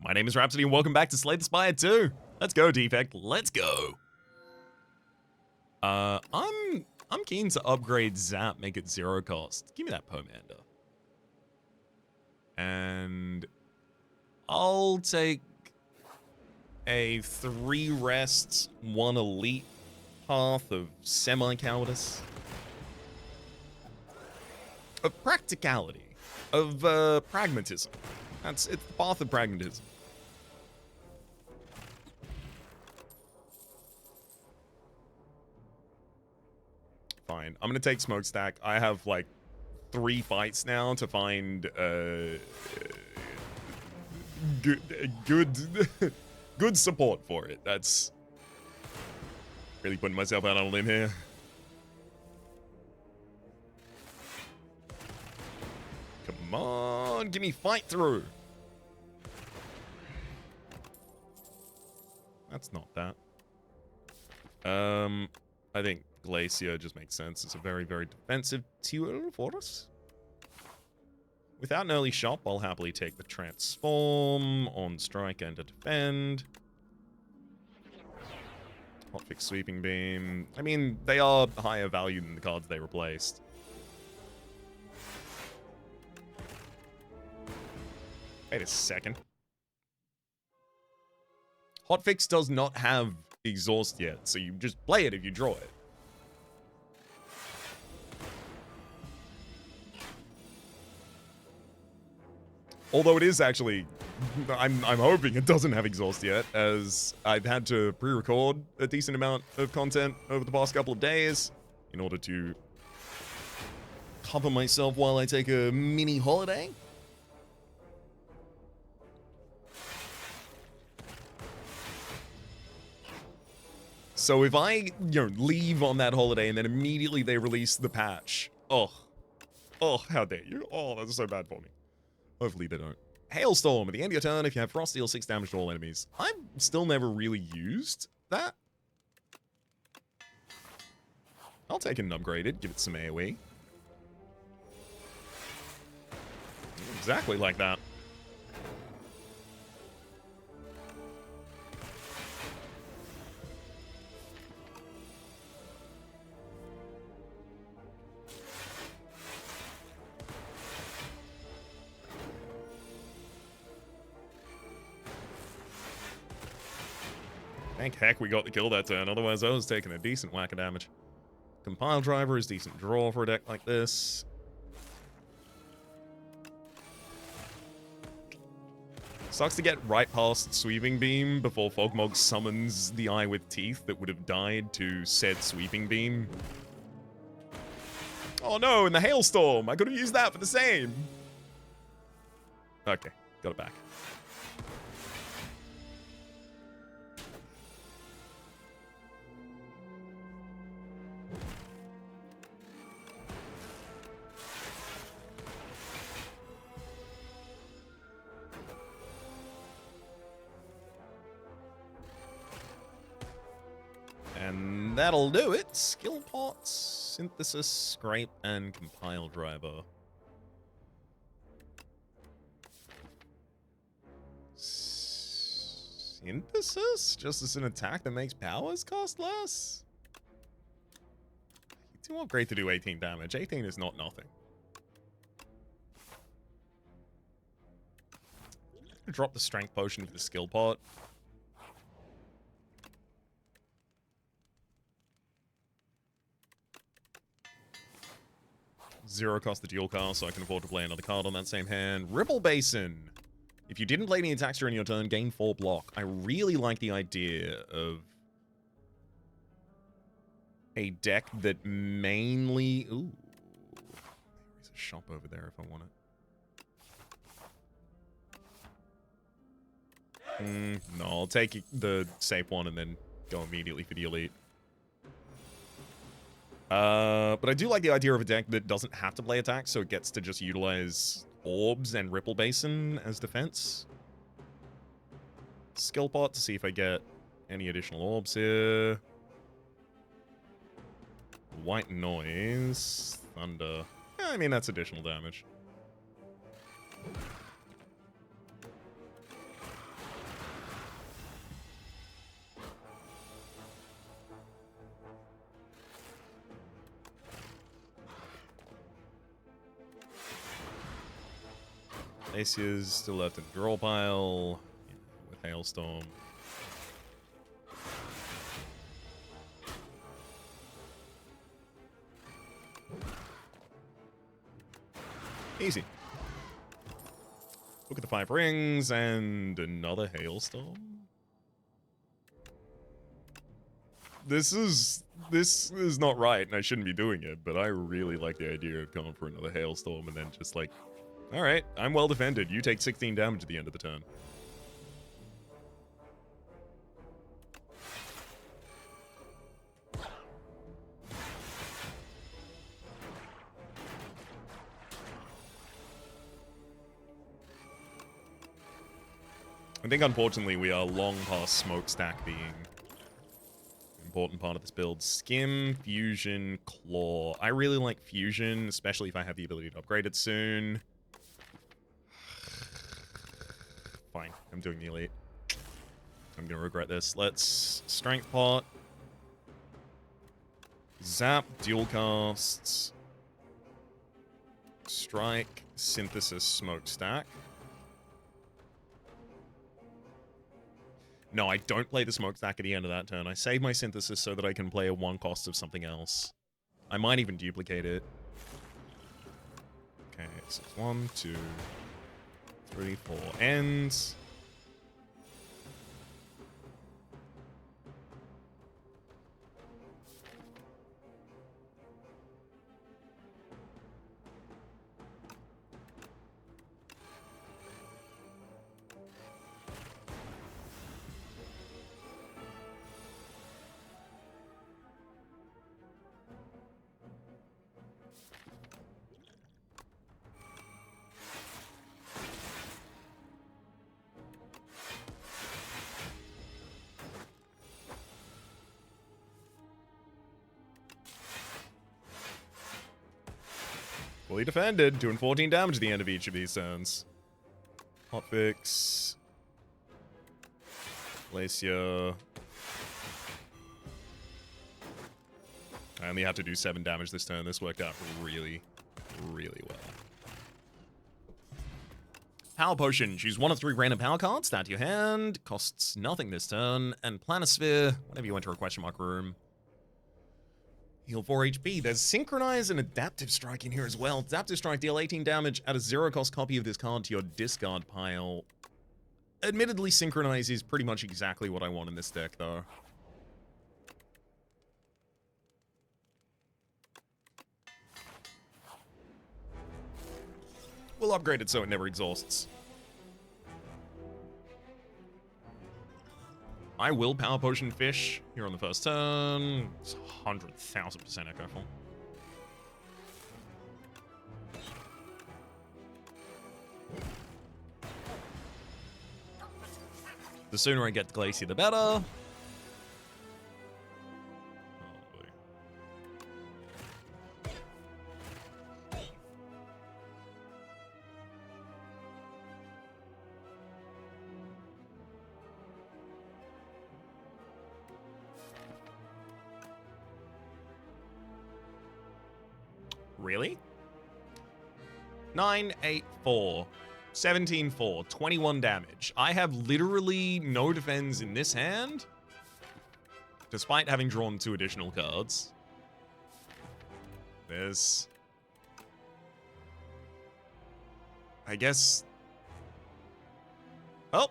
My name is Rhapsody and welcome back to Slay the Spire 2. Let's go, defect. Let's go. I'm keen to upgrade Zap, make it 0 cost. Give me that Pomander. And I'll take a 3 rests, 1 elite path of semi-cowardice. Of practicality. Of pragmatism. It's the path of pragmatism. Fine. I'm gonna take Smokestack. I have like 3 fights now to find good support for it. That's really putting myself out on a limb here. Come on, give me fight through. That's not that. I think Glacier just makes sense. It's a very, very defensive tool for us. Without an early shop, I'll happily take the Transform on Strike and to defend. Hotfix Sweeping Beam. I mean, they are higher value than the cards they replaced. Wait a second. Hotfix does not have Exhaust yet, so you just play it if you draw it. Although it is actually, I'm hoping it doesn't have Exhaust yet, as I've had to pre-record a decent amount of content over the past couple of days in order to cover myself while I take a mini holiday. So if I, leave on that holiday and then immediately they release the patch, oh, how dare you? Oh, that's so bad for me. Hopefully they don't. Hailstorm. At the end of your turn, if you have Frost, deal 6 damage to all enemies. I've still never really used that. I'll take an upgraded, give it some AoE. Exactly like that. Thank heck we got the kill that turn, otherwise I was taking a decent whack of damage. Compile Driver is decent draw for a deck like this. Sucks to get right past Sweeping Beam before Fogmog summons the Eye with Teeth that would have died to said Sweeping Beam. Oh no, in the Hailstorm! I could have used that for the same! Okay, got it back. And that'll do it. Skill Pots, Synthesis, Scrape, and Compile Driver. Synthesis? Just as an attack that makes powers cost less? You do upgrade to do 18 damage. 18 is not nothing. Drop the Strength Potion for the Skill Pot. Zero cost the dual cast, so I can afford to play another card on that same hand. Ripple Basin. If you didn't play any attacks during your turn, gain 4 block. I really like the idea of a deck that mainly... Ooh. There's a shop over there if I want it. No, I'll take the safe one and then go immediately for the elite. But I do like the idea of a deck that doesn't have to play attacks, so it gets to just utilize Orbs and Ripple Basin as defense. Skill Pot to see if I get any additional Orbs here. White Noise. Thunder. Yeah, I mean, that's additional damage. Glaciers still left in the draw pile. With Hailstorm. Easy. Look at the 5 rings and another Hailstorm. This is not right, and I shouldn't be doing it, but I really like the idea of going for another Hailstorm and then just like, alright, I'm well defended. You take 16 damage at the end of the turn. I think, unfortunately, we are long past Smokestack being an important part of this build. Skim, Fusion, Claw. I really like Fusion, especially if I have the ability to upgrade it soon. Fine, I'm doing the Elite. I'm gonna regret this. Let's Strength Pot. Zap, Dual Casts. Strike, Synthesis, Smokestack. No, I don't play the Smokestack at the end of that turn. I save my Synthesis so that I can play a 1 cost of something else. I might even duplicate it. Okay, so it's 1, 2, 3, 4 ends. Fully defended, doing 14 damage at the end of each of these turns. Hotfix. Glacier. I only have to do 7 damage this turn. This worked out really, really well. Power Potion. Choose 1 of 3 random power cards. Add to your hand. Costs nothing this turn. And Planisphere. Whenever you enter a question mark room. Heal 4 HP. There's Synchronize and Adaptive Strike in here as well. Adaptive Strike, deal 18 damage. Add a 0-cost copy of this card to your discard pile. Admittedly, Synchronize is pretty much exactly what I want in this deck, though. We'll upgrade it so it never exhausts. I will Power Potion Fish here on the first turn. It's 100,000% Echo Full. The sooner I get Glacier, the better. Oh, boy. Really? 9, 8, 4. 17, 4. 21 damage. I have literally no defense in this hand, despite having drawn 2 additional cards. There's... I guess... Oh!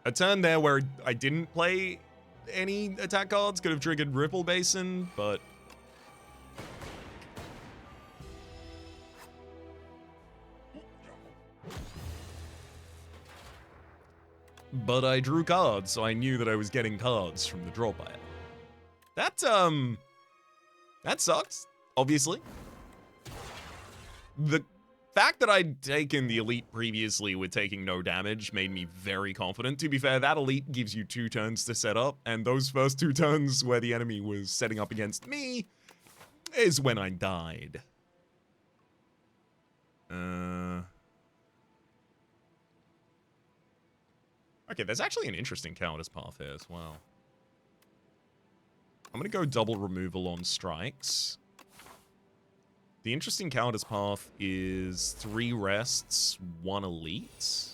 A turn there where I didn't play any attack cards could have triggered Ripple Basin, but... But I drew cards, so I knew that I was getting cards from the draw pile. That sucks, obviously. The fact that I'd taken the Elite previously with taking no damage made me very confident. To be fair, that Elite gives you 2 turns to set up, and those first 2 turns where the enemy was setting up against me is when I died. Okay, there's actually an interesting counter's path here as well. I'm gonna go double removal on strikes. The interesting cowardice path is 3 rests, 1 elite.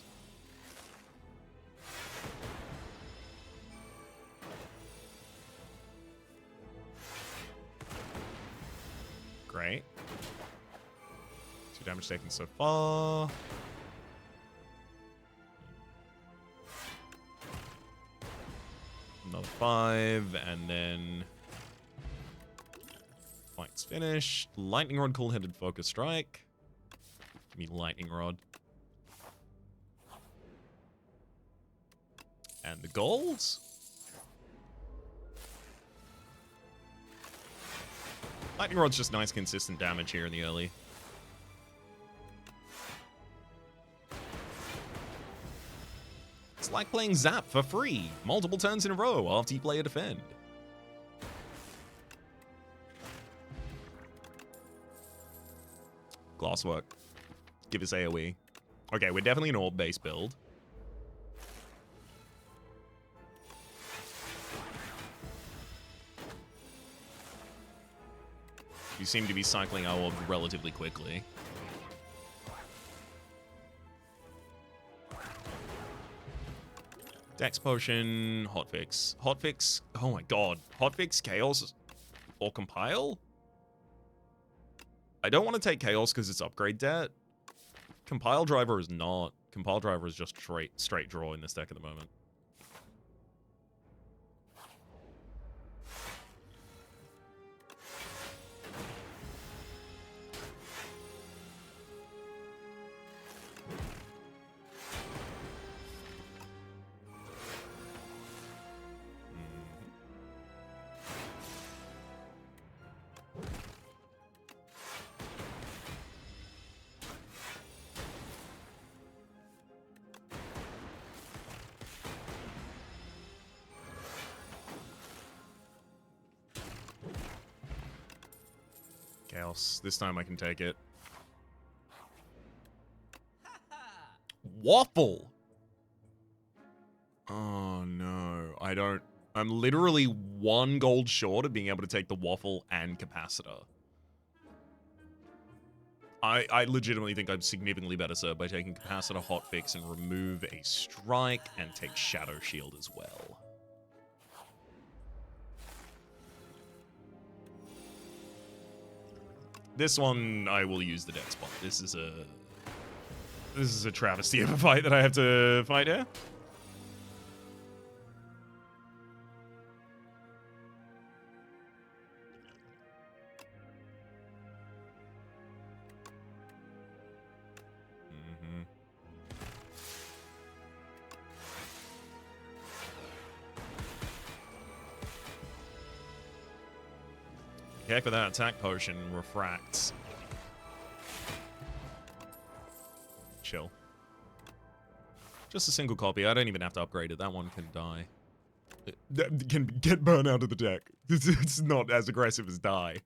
Great. 2 damage taken so far. Another 5, and then fight's finished. Lightning Rod, cool-headed focus strike. Give me Lightning Rod. And the gold. Lightning Rod's just nice, consistent damage here in the early. It's like playing Zap for free, multiple turns in a row after you play a defend. Glasswork. Give us AoE. Okay, we're definitely an orb-based build. You seem to be cycling our orb relatively quickly. Dex Potion, Hotfix. Hotfix, oh my god. Hotfix, Chaos, or Compile? I don't want to take Chaos because it's upgrade debt. Compile Driver is not. Compile Driver is just straight draw in this deck at the moment. Chaos. This time I can take it. Waffle! Oh no, I don't. I'm literally 1 gold short of being able to take the Waffle and Capacitor. I legitimately think I'm significantly better served by taking Capacitor, Hotfix, and remove a Strike and take Shadow Shield as well. This one, I will use the deck spot. This is a travesty of a fight that I have to fight here. Heck with that attack potion, refracts. Chill. Just a single copy. I don't even have to upgrade it. That one can die. It can get burned out of the deck. It's not as aggressive as die.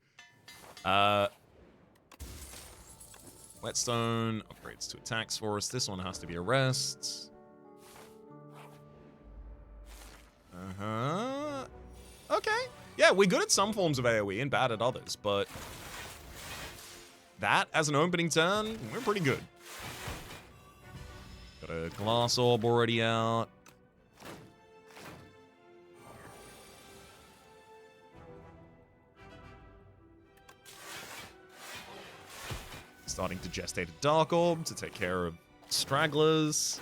Whetstone upgrades to attacks for us. This one has to be a rest. Okay. Yeah, we're good at some forms of AoE and bad at others, but that as an opening turn, we're pretty good. Got a glass orb already out. Starting to gestate a dark orb to take care of stragglers.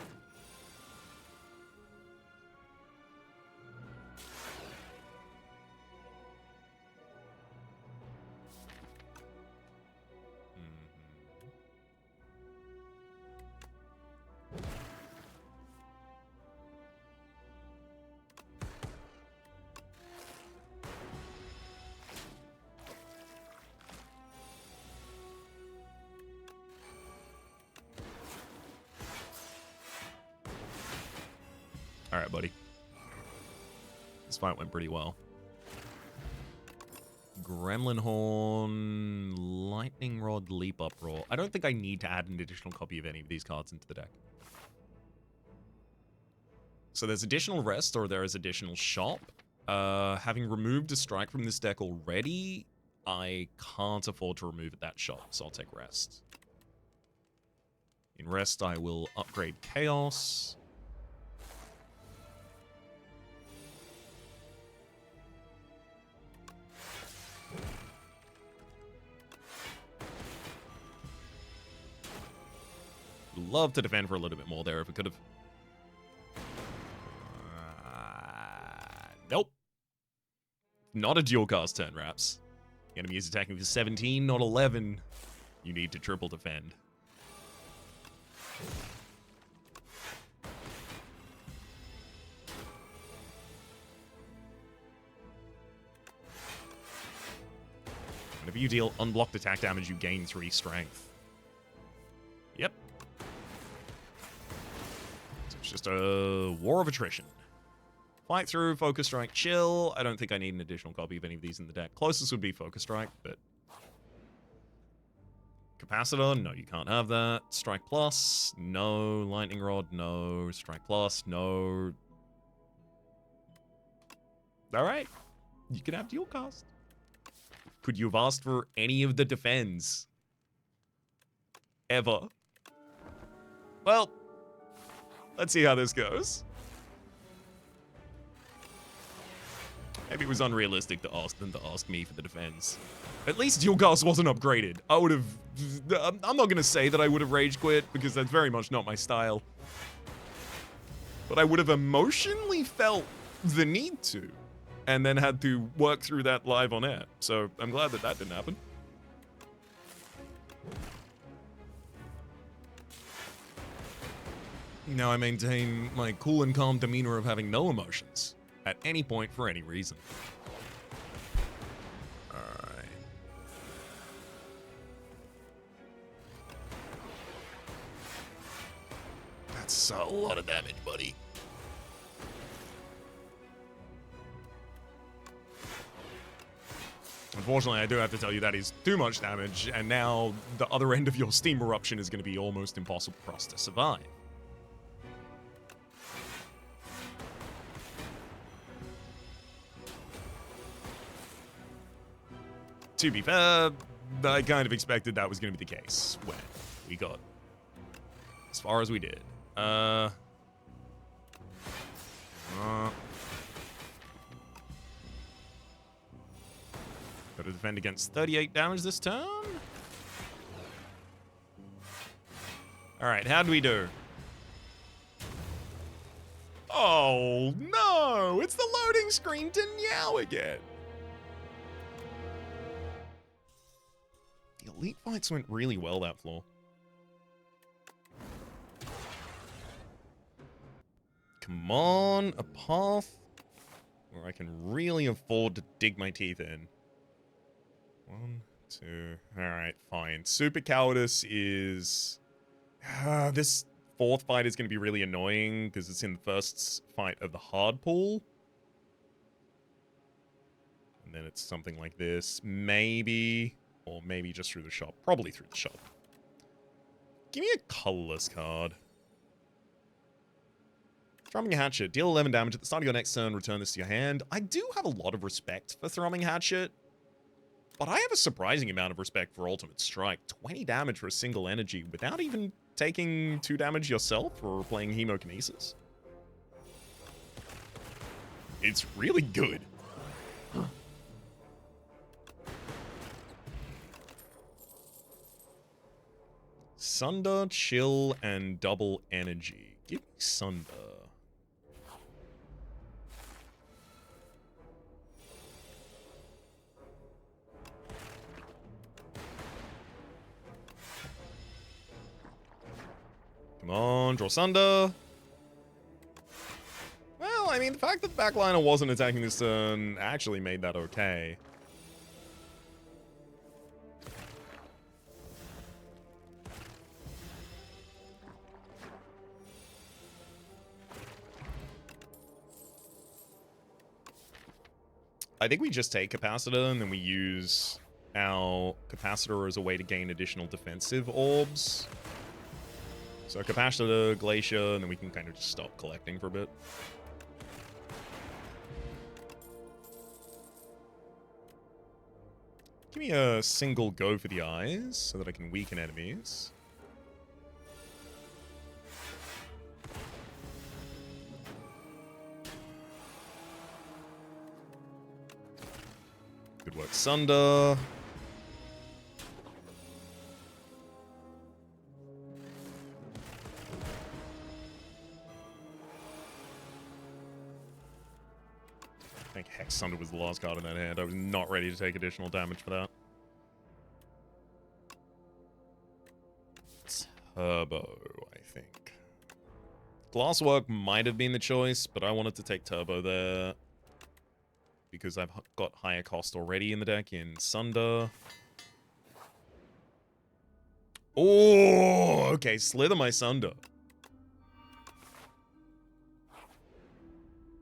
Alright, buddy. This fight went pretty well. Gremlin Horn, Lightning Rod, Leap Up Roar. I don't think I need to add an additional copy of any of these cards into the deck. So there's additional rest, or there is additional shop. Having removed a strike from this deck already, I can't afford to remove at that shop, so I'll take rest. In rest, I will upgrade chaos. Love to defend for a little bit more there if we could have. Nope. Not a dual cast turn, Raps. Enemy is attacking for 17, not 11. You need to triple defend. Whenever you deal unblocked attack damage, you gain 3 strength. Yep. So it's just a war of attrition. Fight through, Focus Strike, chill. I don't think I need an additional copy of any of these in the deck. Closest would be Focus Strike, but... Capacitor, no, you can't have that. Strike Plus, no. Lightning Rod, no. Strike Plus, no. Alright. You can have dual cast. Could you have asked for any of the defends? Ever? Well, let's see how this goes. Maybe it was unrealistic to ask them to ask me for the defense. At least dual cast wasn't upgraded. I would have... I'm not going to say that I would have rage quit, because that's very much not my style. But I would have emotionally felt the need to. And then had to work through that live on air. So I'm glad that that didn't happen. Now I maintain my cool and calm demeanor of having no emotions. At any point for any reason. Alright. That's a lot of damage, buddy. Unfortunately, I do have to tell you that is too much damage, and now the other end of your Steam Eruption is going to be almost impossible for us to survive. To be fair, I kind of expected that was going to be the case when we got as far as we did. Gotta defend against 38 damage this turn. Alright, how'd we do? Oh, no! It's the loading screen to Meow again. The elite fights went really well that floor. Come on, a path where I can really afford to dig my teeth in. 1, 2. Alright, fine. Super Cowardice is... this fourth fight is going to be really annoying because it's in the first fight of the hard pool. And then it's something like this. Maybe... or maybe just through the shop. Probably through the shop. Give me a colorless card. Thrumming Hatchet. Deal 11 damage at the start of your next turn. Return this to your hand. I do have a lot of respect for Thrumming Hatchet. But I have a surprising amount of respect for Ultimate Strike. 20 damage for a single energy without even taking 2 damage yourself or playing Hemokinesis. It's really good. Sunder, Chill, and Double Energy. Give me Sunder. Come on, draw Sunder. Well, I mean, the fact that the backliner wasn't attacking this turn actually made that okay. I think we just take Capacitor and then we use our Capacitor as a way to gain additional defensive orbs. So Capacitor, Glacier, and then we can kind of just stop collecting for a bit. Give me a single go for the eyes so that I can weaken enemies. Good work, Sunder. I think Hex Sunder was the last card in that hand. I was not ready to take additional damage for that. Turbo, I think. Glasswork might have been the choice, but I wanted to take Turbo there because I've got higher cost already in the deck in Sunder. Oh, okay, Slither my Sunder.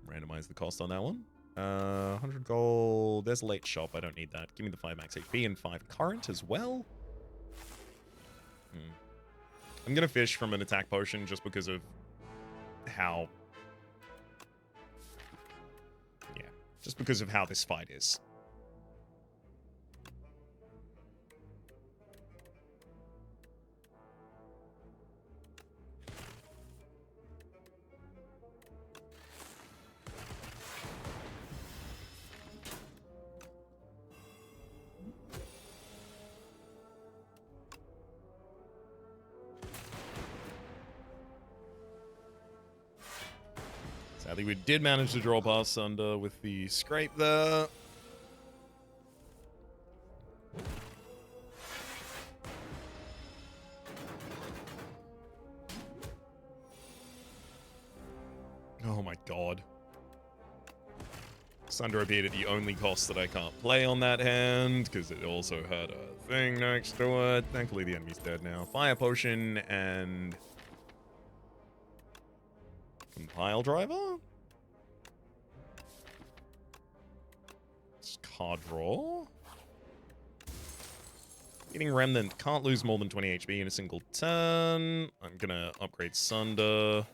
Randomize the cost on that one. 100 gold. There's a late shop. I don't need that. Give me the 5 max HP and 5 current as well. I'm gonna fish from an attack potion just because of how... Yeah, just because of how this fight is. Sadly, we did manage to draw past Sunder with the scrape there. Oh my god. Sunder appeared at the only cost that I can't play on that hand, because it also had a thing next to it. Thankfully, the enemy's dead now. Fire Potion and... Compile Driver? It's card draw. Getting Remnant. Can't lose more than 20 HP in a single turn. I'm gonna upgrade Sunder.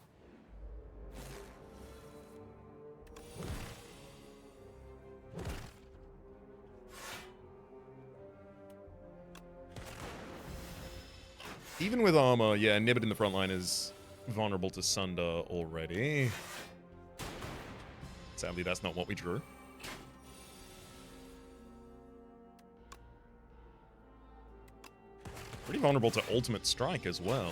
Even with armor, yeah, Nibbit in the front line is vulnerable to Sunder already. Sadly, that's not what we drew. Pretty vulnerable to Ultimate Strike as well.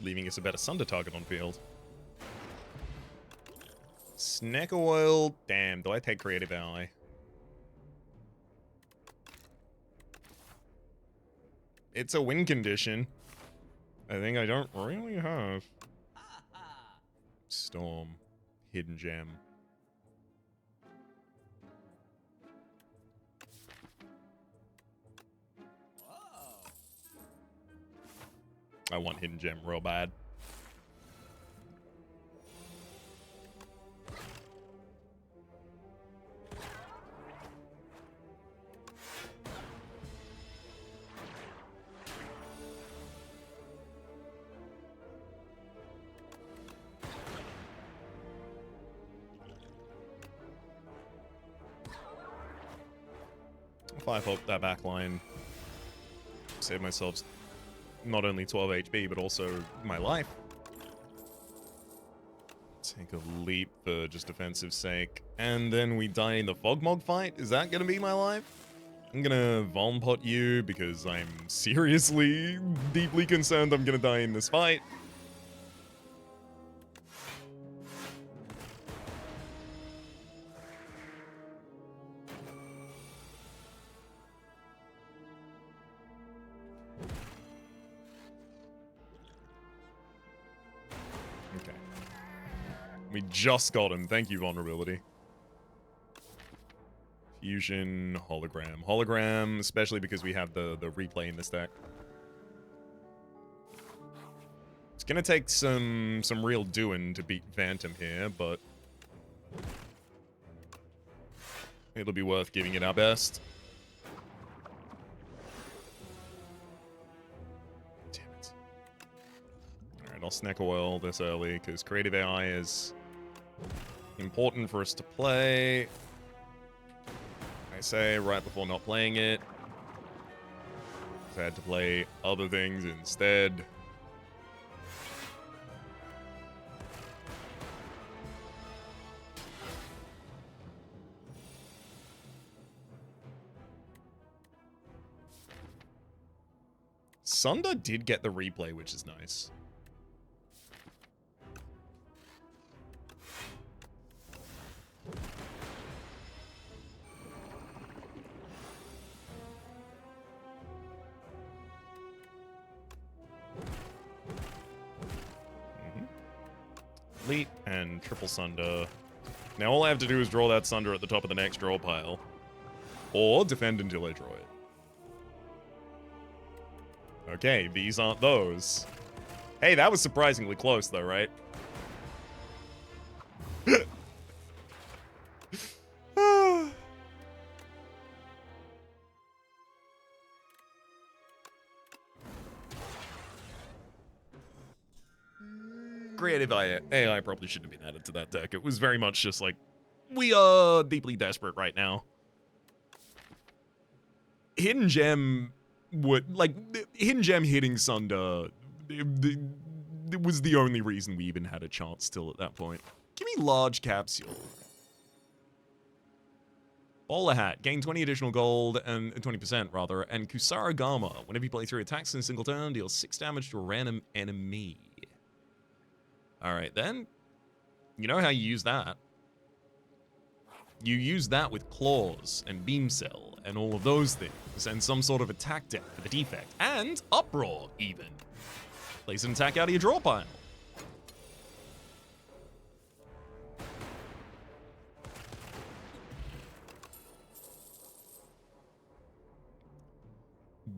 Leaving us a better Sunder target on field. Snack Oil. Damn, do I take Creative Ally? It's a win condition. I think I don't really have. Storm. Hidden Gem. I want Hidden Gem real bad. If I hope that backline save myself not only 12 HP, but also my life. Take a leap for just defensive sake. And then we die in the Fogmog fight? Is that gonna be my life? I'm gonna Vom Pot you because I'm seriously, deeply concerned I'm gonna die in this fight. We just got him. Thank you, Vulnerability. Fusion, Hologram. Hologram, especially because we have the replay in this deck. It's gonna take some real doing to beat Phantom here, but it'll be worth giving it our best. Damn it. Alright, I'll snack oil this early, because Creative AI is Important for us to play. I say right before not playing it. I had to play other things instead. Sunder did get the replay, which is nice. Elite and triple Sunder. Now all I have to do is draw that Sunder at the top of the next draw pile. Or defend until I draw it. Okay, these aren't those. Hey, that was surprisingly close though, right? Creative AI probably shouldn't have been added to that deck. It was very much just like, we are deeply desperate right now. Hidden Gem would, like, Hidden Gem hitting Sunder, it was the only reason we even had a chance still at that point. Give me large capsule. Bowler Hat, gain 20 additional gold, and 20% rather, and Kusarigama, whenever you play 3 attacks in a single turn, deals 6 damage to a random enemy. Alright then, you know how you use that. You use that with Claws and Beam Cell and all of those things, and some sort of attack deck for the defect, and Uproar even. Place an attack out of your draw pile.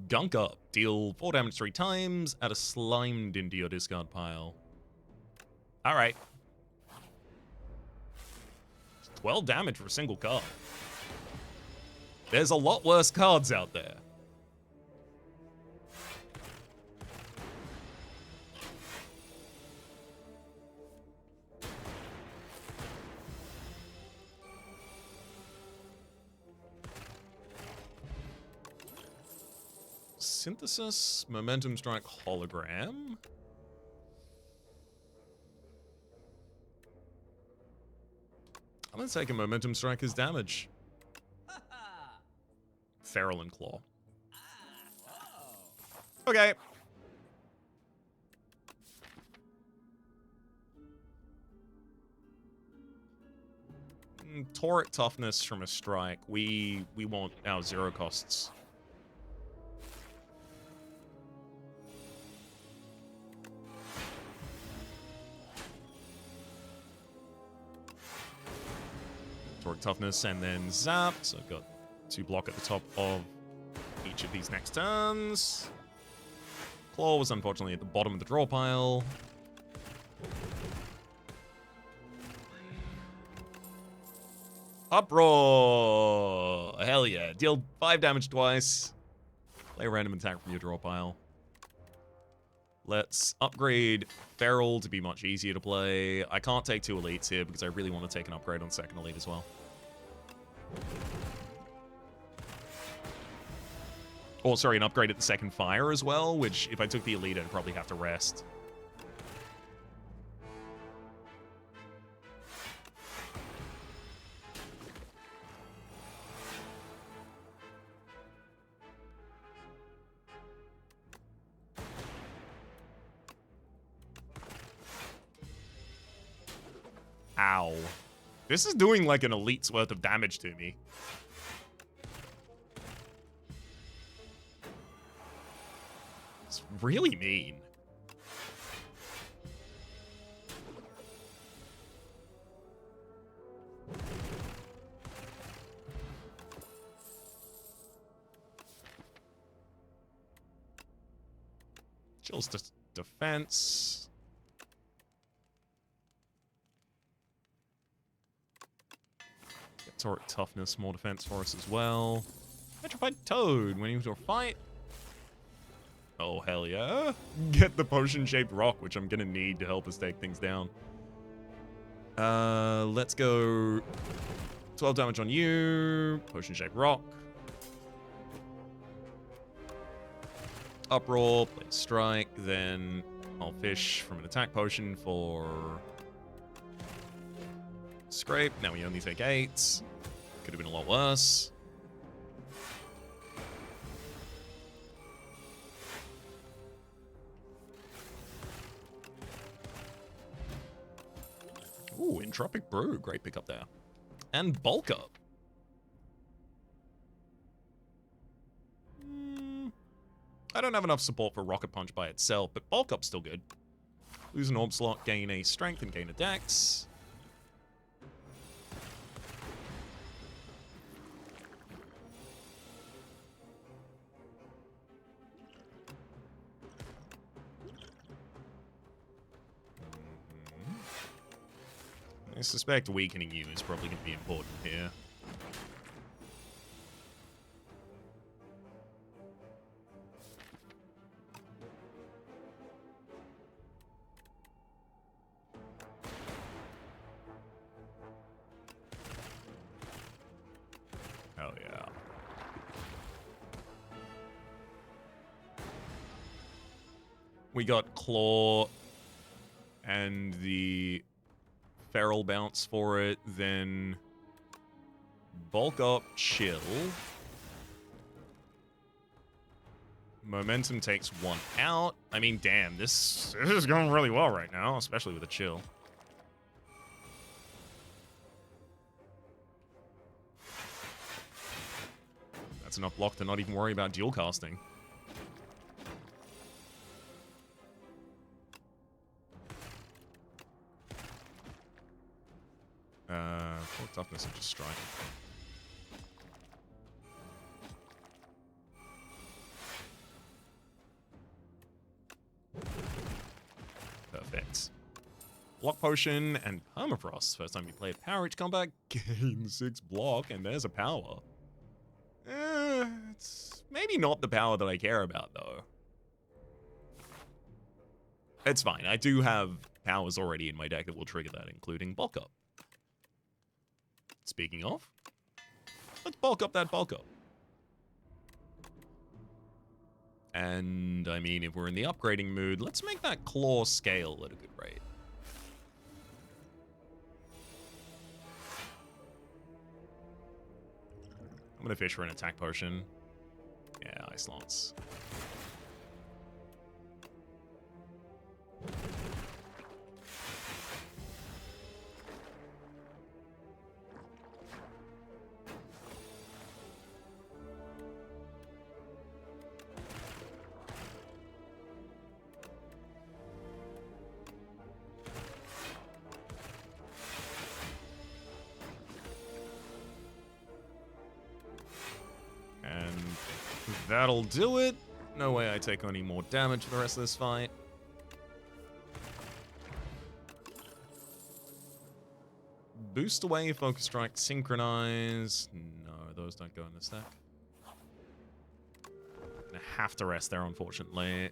Gunk Up, deal 4 damage 3 times, add a Slimed into your discard pile. Alright. 12 damage for a single card. There's a lot worse cards out there. Synthesis, Momentum Strike, Hologram. I'm gonna take a Momentum Strike as damage. Feral and Claw. Okay. Toric Toughness from a strike. We want our 0 costs. Toric Toughness and then Zap. So I've got 2 block at the top of each of these next turns. Claw was unfortunately at the bottom of the draw pile. Uproar! Hell yeah. Deal 5 damage twice. Play a random attack from your draw pile. Let's upgrade Feral to be much easier to play. I can't take 2 elites here because I really want to take an upgrade on second elite as well. Or, sorry, an upgrade at the second fire as well, which if I took the elite, I'd probably have to rest. Ow. This is doing like an elite's worth of damage to me. It's really mean. Chills defense. Toric Toughness, more defense for us as well. Petrified Toad, when you into a fight. Oh, hell yeah. Get the potion-shaped rock, which I'm gonna need to help us take things down. Let's go 12 damage on you. Potion Shape Rock. Uproar, play Strike, then I'll fish from an attack potion for Scrape. Now we only take 8. Could have been a lot worse. Ooh, Entropic Brew. Great pickup there. And Bulk Up. I don't have enough support for Rocket Punch by itself, but Bulk Up's still good. Lose an Orb slot, gain a Strength, and gain a Dex. I suspect weakening you is probably going to be important here. Hell yeah. We got Claw and the Feral Bounce for it, then Bulk Up, Chill. Momentum takes 1 out. I mean, damn, this is going really well right now, especially with a Chill. That's enough block to not even worry about dual casting. Full toughness and just strike. Perfect. Block Potion and Permafrost. First time you play Power each combat, gain 6 block, and there's a power. It's maybe not the power that I care about, though. It's fine. I do have powers already in my deck that will trigger that, including Bulk Up. Speaking of, let's bulk up that Bulk Up. And, I mean, if we're in the upgrading mood, let's make that Claw scale at a good rate. I'm gonna fish for an attack potion. Yeah, Ice Lance. That'll do it. No way I take any more damage for the rest of this fight. Boost away, Focus Strike, Synchronize. No, those don't go in the stack. Gonna have to rest there, unfortunately.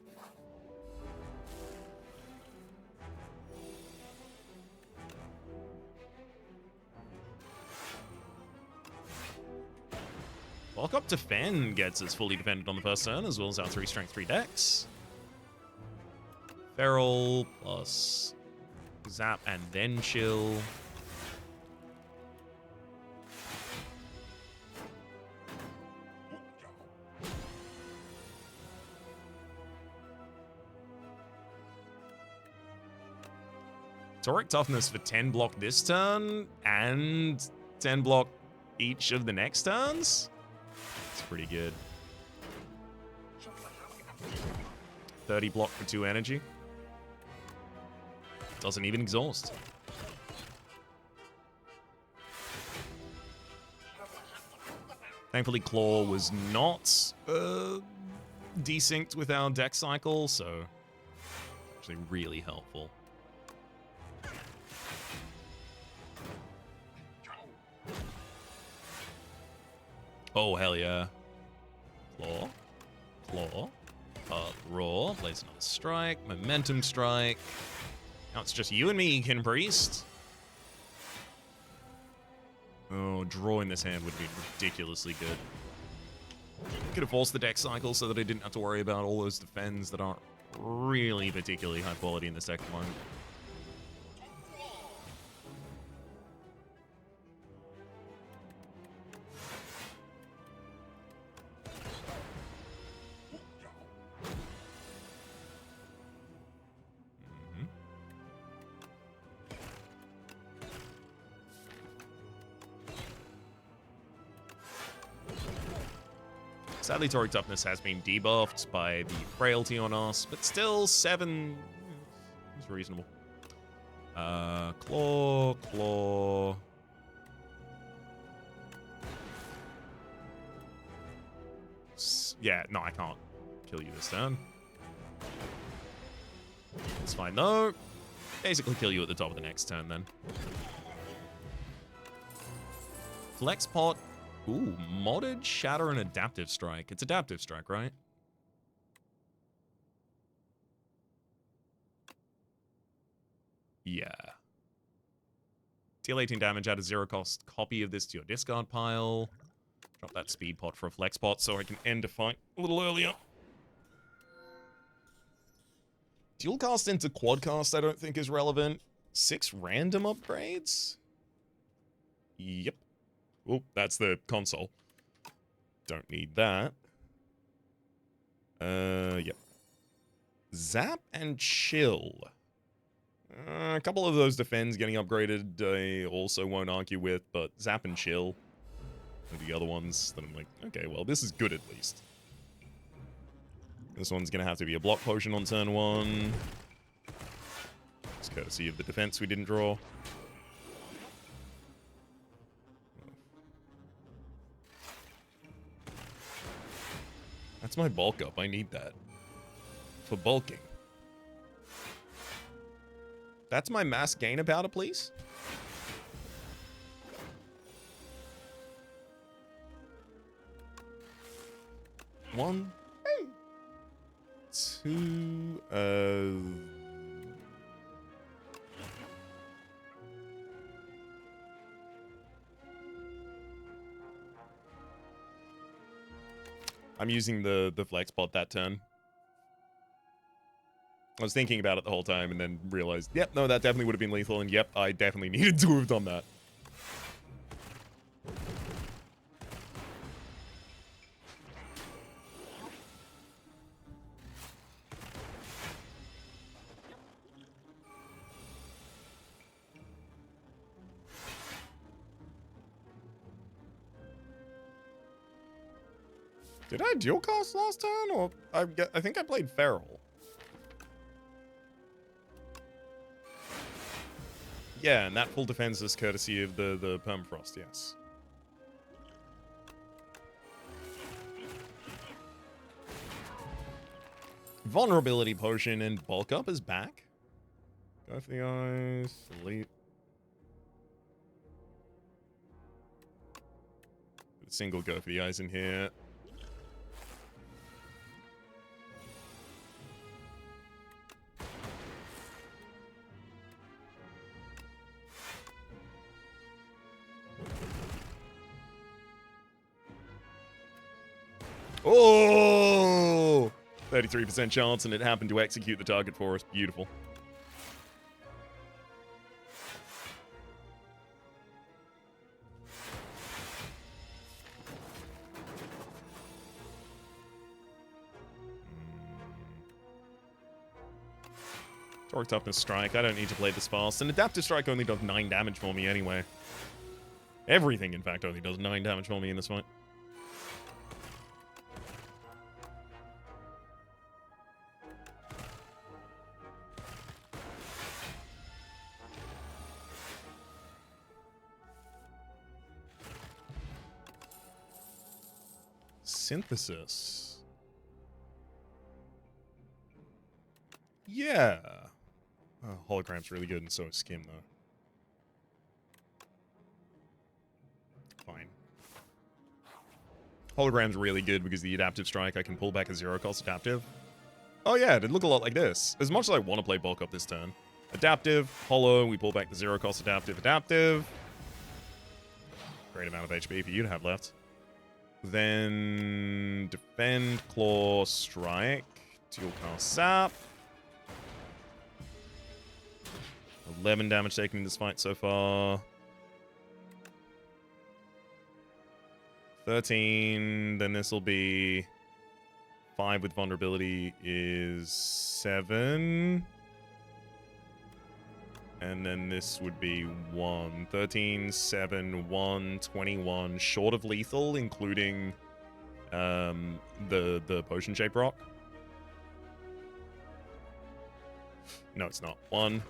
Bulk Up Defend gets us fully defended on the first turn, as well as our 3 Strength, 3 Dex. Feral plus Zap and then Chill. Toric Toughness for 10 block this turn, and 10 block each of the next turns? It's pretty good. 30 block for 2 energy. Doesn't even exhaust. Thankfully, Claw was not desynced with our deck cycle, so actually really helpful. Oh, hell yeah. Claw. Claw. Roar. Plays another strike. Momentum strike. Now it's just you and me, Kin Priest. Oh, drawing this hand would be ridiculously good. Could have forced the deck cycle so that I didn't have to worry about all those defends that aren't really particularly high quality in this deck at the moment. Sadly, Toric Toughness has been debuffed by the Frailty on us, but still 7 is reasonable. Claw. Yeah, no, I can't kill you this turn. It's fine though. Basically kill you at the top of the next turn then. Flex Pot. Ooh, modded, shatter, and adaptive strike. It's adaptive strike, right? Yeah. Deal 18 damage, add a 0-cost copy of this to your discard pile. Drop that speed pot for a flex pot so I can end a fight a little earlier. Dual cast into quad cast I don't think is relevant. 6 random upgrades? Yep. Oh, that's the console. Don't need that. Yep. Zap and Chill. A couple of those defends getting upgraded I also won't argue with, but Zap and Chill are the other ones that I'm like, okay, well, this is good at least. This one's gonna have to be a block potion on turn 1. It's courtesy of the defense we didn't draw. That's my bulk up. I need that. For bulking. That's my mass gain about it, please. One. Two. I'm using the flex pot that turn. I was thinking about it the whole time and then realized, yep, no, that definitely would have been lethal, and yep, I definitely needed to have done that. Did I dual cast last turn, or I think I played Feral. Yeah, and that full defense is courtesy of the Permafrost, yes. Vulnerability Potion and Bulk Up is back. Go for the eyes, elite. Single go for the eyes in here. Oh! 33% chance, and it happened to execute the target for us. Beautiful. Toric Toughness Strike. I don't need to play this fast. And Adaptive Strike only does 9 damage for me anyway. Everything, in fact, only does 9 damage for me in this fight. Synthesis. Yeah. Oh, Hologram's really good, and so is Skim, though. Fine. Hologram's really good because the Adaptive Strike, I can pull back a 0-cost adaptive. Oh yeah, it'd look a lot like this. As much as I want to play Bulk Up this turn. Adaptive, Holo, we pull back the 0-cost adaptive, adaptive. great amount of HP for you to have left. Then defend, claw, strike. Dual cast sap. 11 damage taken in this fight so far. 13. Then this will be 5 with vulnerability is 7. And then this would be 1. 13, 7, 1, 21. Short of lethal, including the potion-shaped rock. No, it's not. 1.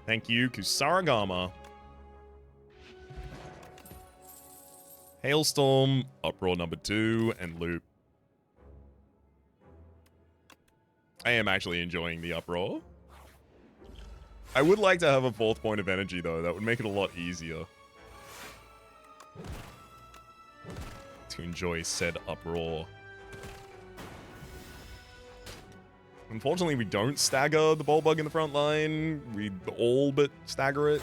Thank you, Kusarigama. Hailstorm, Uproar number 2, and Loop. I am actually enjoying the Uproar. I would like to have a 4th point of energy, though. That would make it a lot easier to enjoy said Uproar. Unfortunately, we don't stagger the Bulbug in the front line. We all but stagger it.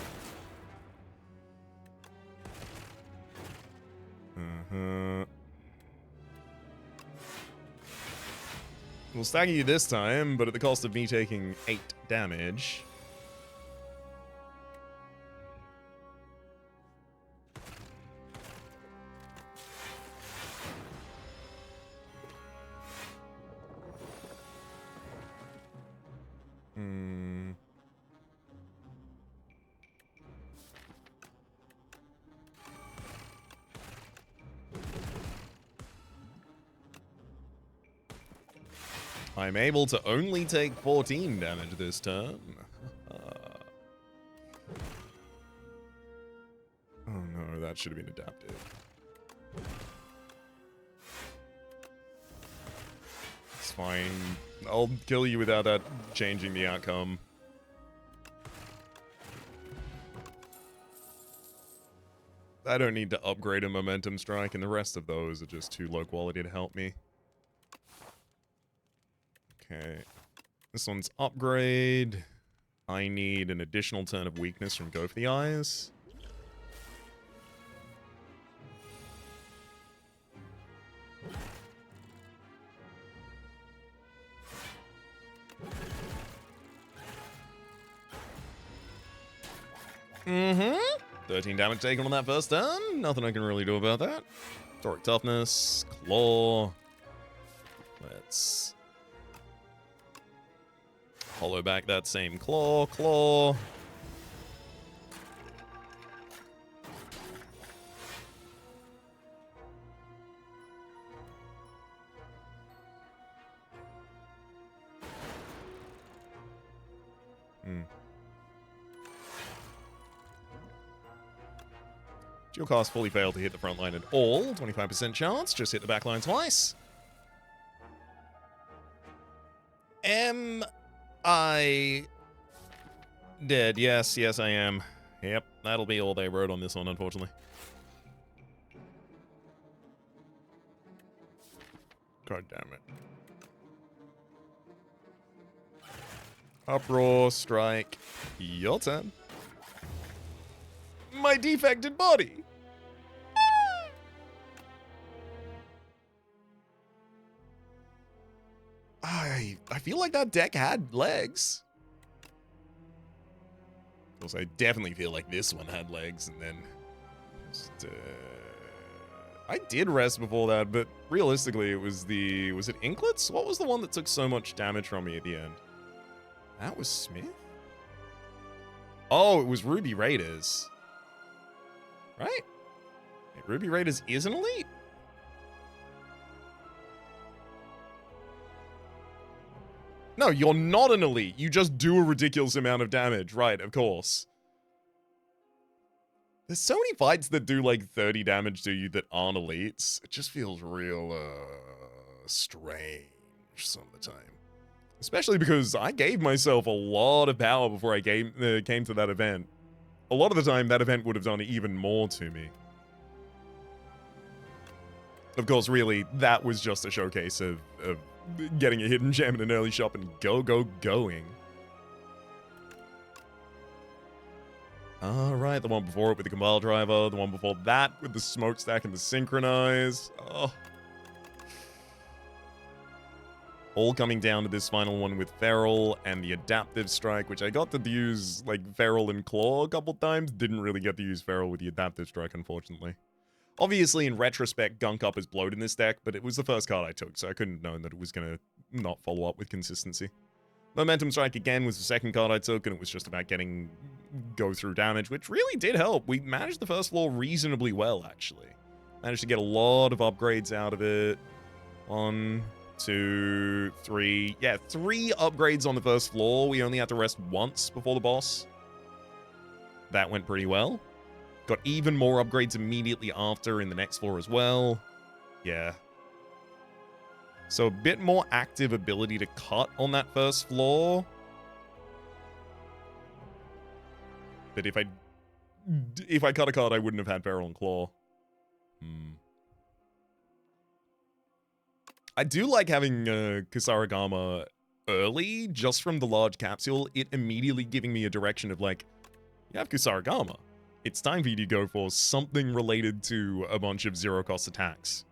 We'll stagger you this time, but at the cost of me taking 8 damage. I'm able to only take 14 damage this turn. Oh no, that should have been adapted. It's fine. I'll kill you without that changing the outcome. I don't need to upgrade a momentum strike, and the rest of those are just too low quality to help me. Okay, this one's upgrade. I need an additional turn of weakness from Go for the Eyes. Mm-hmm. 13 damage taken on that first turn. Nothing I can really do about that. Toric Toughness, Claw. Let's hollow back that same claw. Dual cast fully failed to hit the front line at all. 25% chance. Just hit the back line twice. Am I dead? Yes, I am. Yep, that'll be all they wrote on this one, unfortunately. God damn it. Uproar, strike. Your turn. My defected body. I feel like that deck had legs. Of course, I definitely feel like this one had legs, and then just, I did rest before that, but realistically, it was the... Was it Inklets? What was the one that took so much damage from me at the end? That was Smith? Oh, it was Ruby Raiders. Right? Wait, Ruby Raiders is an elite? No, you're not an elite. You just do a ridiculous amount of damage. Right, of course. There's so many fights that do like 30 damage to you that aren't elites. It just feels real, strange some of the time. Especially because I gave myself a lot of power before I came to that event. A lot of the time, that event would have done even more to me. Of course, really, that was just a showcase of getting a hidden gem in an early shop and going. Alright, the one before it with the Cabal Driver, the one before that with the Smokestack and the Synchronize. Oh. All coming down to this final one with Feral and the Adaptive Strike, which I got to use, like, Feral and Claw a couple times. Didn't really get to use Feral with the Adaptive Strike, unfortunately. Obviously, in retrospect, Gunk Up is blowed in this deck, but it was the first card I took, so I couldn't have known that it was going to not follow up with consistency. Momentum Strike, again, was the second card I took, and it was just about getting go-through damage, which really did help. We managed the first floor reasonably well, actually. Managed to get a lot of upgrades out of it. 1, 2, 3. Yeah, 3 upgrades on the first floor. We only had to rest once before the boss. That went pretty well. Got even more upgrades immediately after in the next floor as well. Yeah. So a bit more active ability to cut on that first floor. But if I cut a card, I wouldn't have had Feral and Claw. I do like having Kusarigama early, just from the large capsule. It immediately giving me a direction of, like, you have Kusarigama. It's time for you to go for something related to a bunch of zero-cost attacks.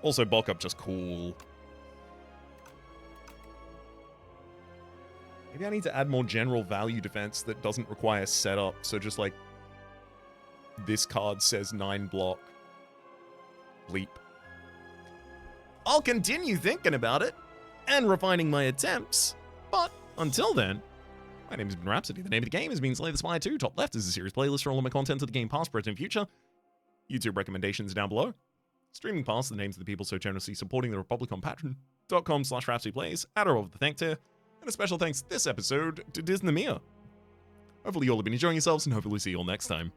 Also, bulk up just cool. Maybe I need to add more general value defense that doesn't require setup, so just like this card says 9 block. Bleep. I'll continue thinking about it and refining my attempts, but until then, my name has been Rhapsody. The name of the game has been Slay the Spire 2. Top left is a series playlist for all of my content of the game past, present, and future. YouTube recommendations down below. Streaming past the names of the people so generously supporting the Republic on patreon.com/RhapsodyPlays, at or over the thank tier, and a special thanks this episode to Disney Mia. Hopefully you all have been enjoying yourselves, and hopefully see you all next time.